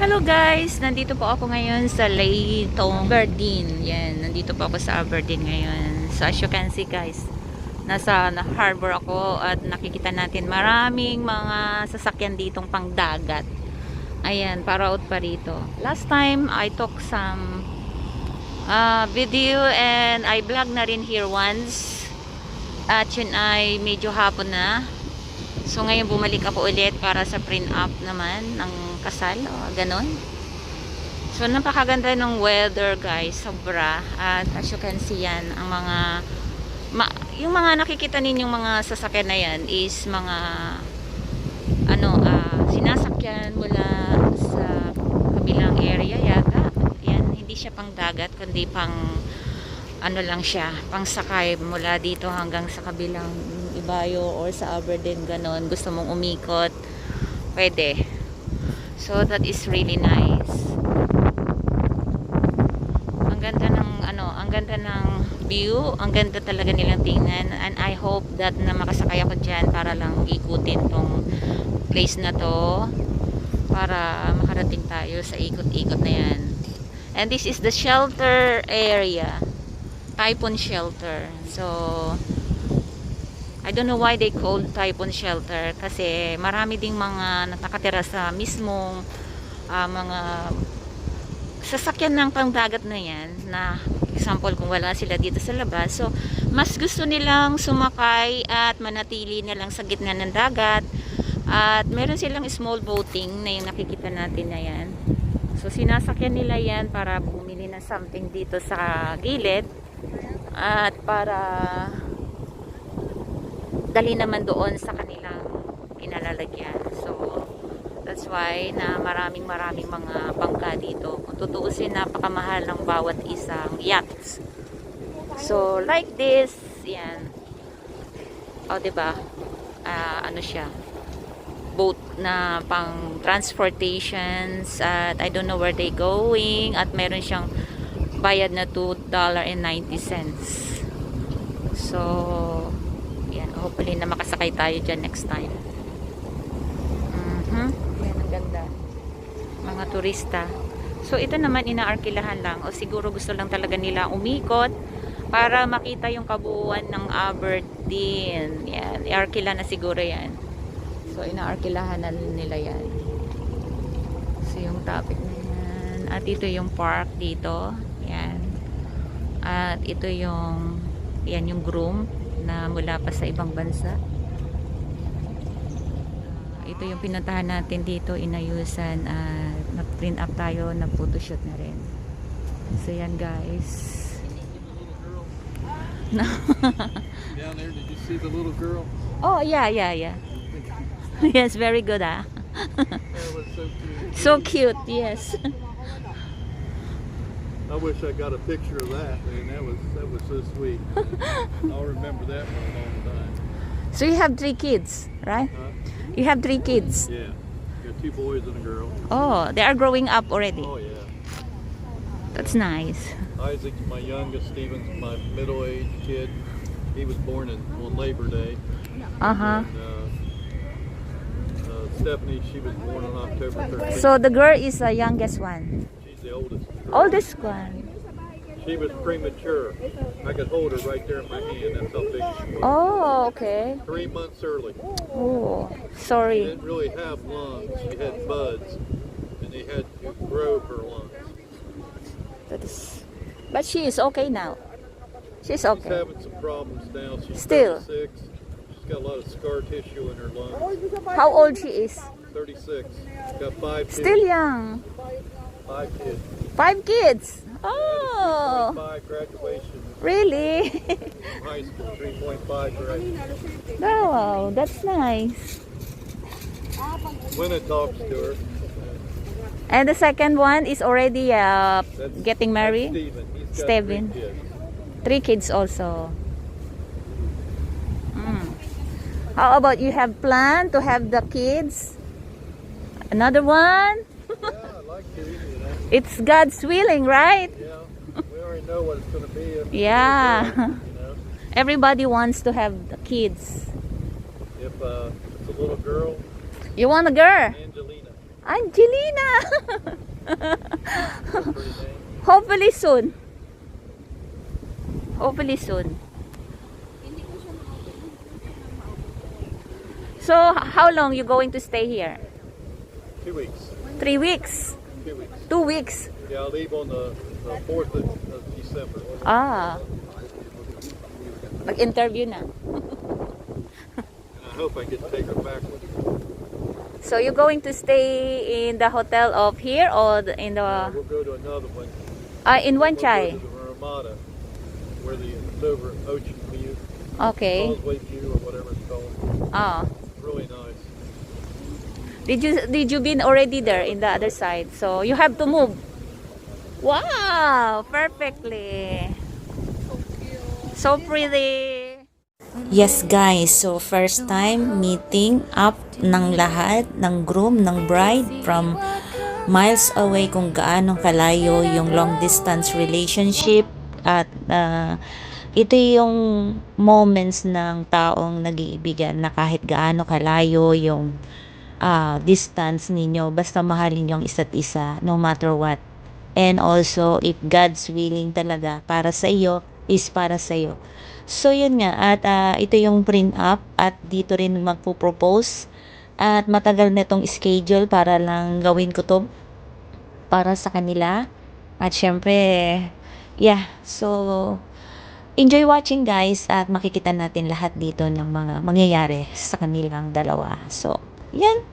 Hello guys! Nandito po ako ngayon sa Layton, Aberdeen. Yan, nandito po ako sa Aberdeen ngayon. So as you can see guys, nasa harbor ako at nakikita natin maraming mga sasakyan ditong pangdagat. Ayan, paraot pa rito. Last time, I took some video and I vlog na rin here once. At yun ay medyo hapon na. So ngayon bumalik ako ulit para sa print up naman ng kasal o ganon. So napakaganda ng weather guys, sobra. At as you can see yan, ang mga yung mga nakikita ninyong mga sasakyan na yan is mga sinasakyan mula sa kabilang area yata. Yan, hindi siya pang dagat kundi pang lang siya, pang sakay mula dito hanggang sa kabilang Ibayo or sa Aberdeen ganon. Gusto mong umikot, pwede. So that is really nice. Ang ganda ng ang ganda ng view, ang ganda talaga nilang tingnan, and I hope that na makasakay ako diyan para lang ikutin tong place na to para makarating tayo sa ikot-ikot na yan. And this is the shelter area, typhoon shelter. So I don't know why they call typhoon shelter kasi marami ding mga nakatira sa mismong mga sasakyan ng pangdagat na yan, na example kung wala sila dito sa labas, so mas gusto nilang sumakay at manatili na lang sa gitna ng dagat. At meron silang small boating na yung nakikita natin na yan, so sinasakyan nila yan para bumili ng something dito sa gilid at para dali naman doon sa kanilang kinalalagyan. So that's why na maraming mga bangka dito. Kung tutuusin, napakamahal ng bawat isang yacht. So like this, yan. O diba? Siya, boat na pang transportations, at I don't know where they going, at meron siyang bayad na $2.90. So yan, hopefully na makasakay tayo dyan next time. Yan, ang ganda. Mga turista. So ito naman inaarkilahan lang, o siguro gusto lang talaga nila umikot para makita yung kabuuan ng Aberdeen. Yan, iarkila na siguro yan. So inaarkilahan na nila yan. So yung topic na yan. At ito yung park dito. Yan. At ito yung yung groom na mula pa sa ibang bansa. Ito yung pinuntahan natin dito, inayusan, nag-print up tayo, nag-photoshoot na rin. So yan guys. No. Down there, did you see the little girl? Oh yeah. Yes, very good That was so cute. So cute, yes. I wish I got a picture of that, man. That was so sweet. I'll remember that for a long time. So you have 3 kids, right? You have 3 kids. Yeah. Got 2 boys and a girl. Oh, they are growing up already. Oh yeah. That's nice. Isaac's my youngest, Steven's my middle-aged kid. He was born on Labor Day. Uh-huh. And, Stephanie, she was born on October 13th. So the girl is the youngest one. She's the oldest. Oldest one. She was premature. I could hold her right there in my hand. That's how big she was. Oh, okay. 3 months early. Oh, She sorry. didn't really have lungs. She had buds, and they had to grow her lungs. That is, but she is okay now. She's She's okay. having some problems now. She's Still. 36. She's got a lot of scar tissue in her lungs. How old she is? 36. Got 5 kids. Still young. 5 kids. 5 kids. Oh, 5 graduation really? from high school. 3.5 grade. Wow, that's nice. Winna talks to her. And the second one is already That's, getting married. Steven. He's got Steven. 3 kids. 3 kids also. How about you have planned to have the kids? Another one? Yeah, I like to, you know. It's God's willing, right? Yeah, we already know what it's going to be. If Yeah. you know, Everybody wants to have the kids. if it's a little girl, You want a girl? Angelina. Angelina! Hopefully soon. Hopefully soon. So, how long you going to stay here? 2 weeks. 3 weeks? 2 weeks. 2 weeks? Yeah, I'll leave on the 4th of December. Ah. Mag-interview na. And I hope I get to take her back with me. So, you going to stay in the hotel of here or in the... We'll go to another one. in Wan Chai? We'll go to the Ramada, where it's over Ocean View, Okay. Causeway View, or whatever it's called. Ah. Really nice. Did you been already there in the other side? So, you have to move. Wow! Perfectly. So pretty. Yes guys, so first time meeting up ng lahat, ng groom, ng bride from miles away kung gaano kalayo yung long distance relationship at ito yung moments ng taong nag-iibigan na kahit gaano kalayo yung distance ninyo, basta mahalin yung isa't isa no matter what. And also, if God's willing talaga para sa iyo, is para sa iyo. So, yun nga. At ito yung print up at dito rin magpo-propose. At matagal na itong schedule para lang gawin ko to para sa kanila. At syempre, yeah. So, enjoy watching guys at makikita natin lahat dito ng mga mangyayari sa kanilang dalawa. So, yan.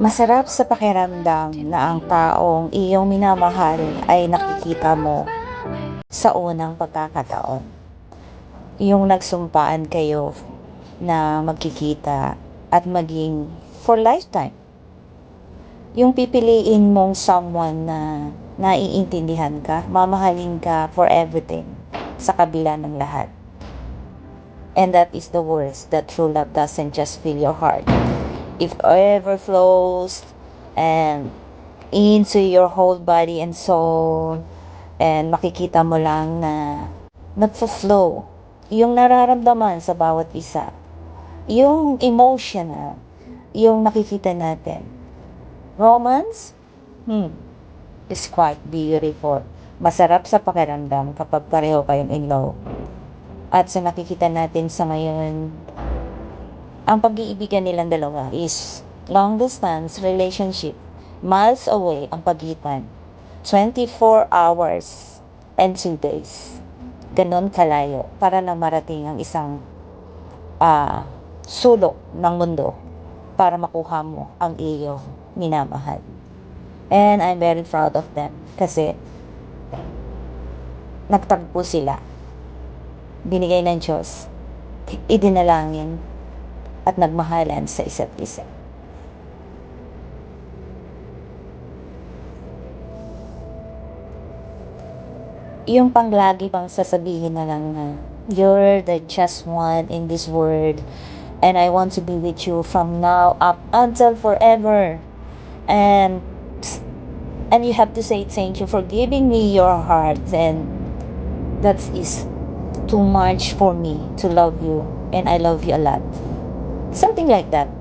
Masarap sa pakiramdam na ang taong iyong minamahal ay nakikita mo sa unang pagkakataon. Yung nagsumpaan kayo na magkikita at maging for lifetime. Yung pipiliin mong someone na naiintindihan ka, mamahalin ka for everything sa kabila ng lahat. And that is the worst, that true love doesn't just fill your heart. It overflows and into your whole body and soul. And makikita mo lang na nagfo-flow yung nararamdaman sa bawat isa. Yung emotional, yung nakikita natin. Romance? Is quite beautiful. Masarap sa pakiramdam kapag pareho kayong in love. At sa nakikita natin sa ngayon, ang pag-iibigan nilang dalawa is long distance relationship. Miles away ang pagitan. 24 hours and 2 days. Ganon kalayo para lang marating ang isang sulok ng mundo para makuha mo ang iyong minamahal. And I'm very proud of them kasi nagtagpo sila. Binigay ng Diyos, idinalangin at nagmahalan sa isa't isa. Yung panglagi pang sasabihin na lang na you're the just one in this world and I want to be with you from now up until forever. And you have to say thank you for giving me your heart, and that is too much for me to love you, and I love you a lot. Something like that.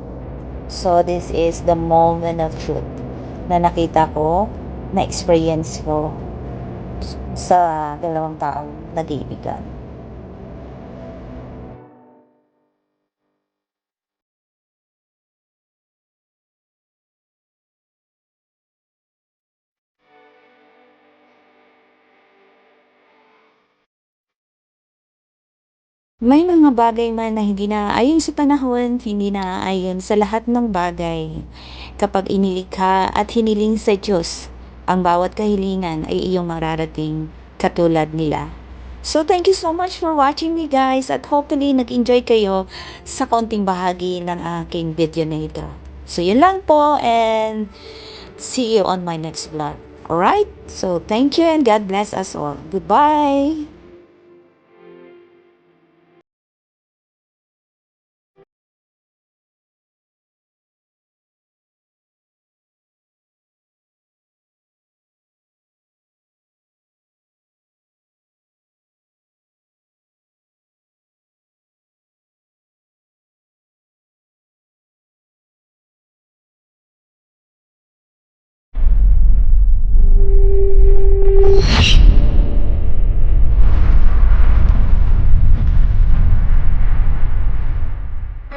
So this is the moment of truth na nakita ko, na experience ko sa dalawang taong nag-iibigan. May mga bagay man na hindi naaayon sa panahon, hindi naaayon sa lahat ng bagay. Kapag inilikha at hiniling sa Diyos, ang bawat kahilingan ay iyong mararating katulad nila. So thank you so much for watching me guys, at hopefully nag-enjoy kayo sa konting bahagi ng aking video na ito. So yun lang po, and see you on my next vlog. Alright? So thank you and God bless us all. Goodbye!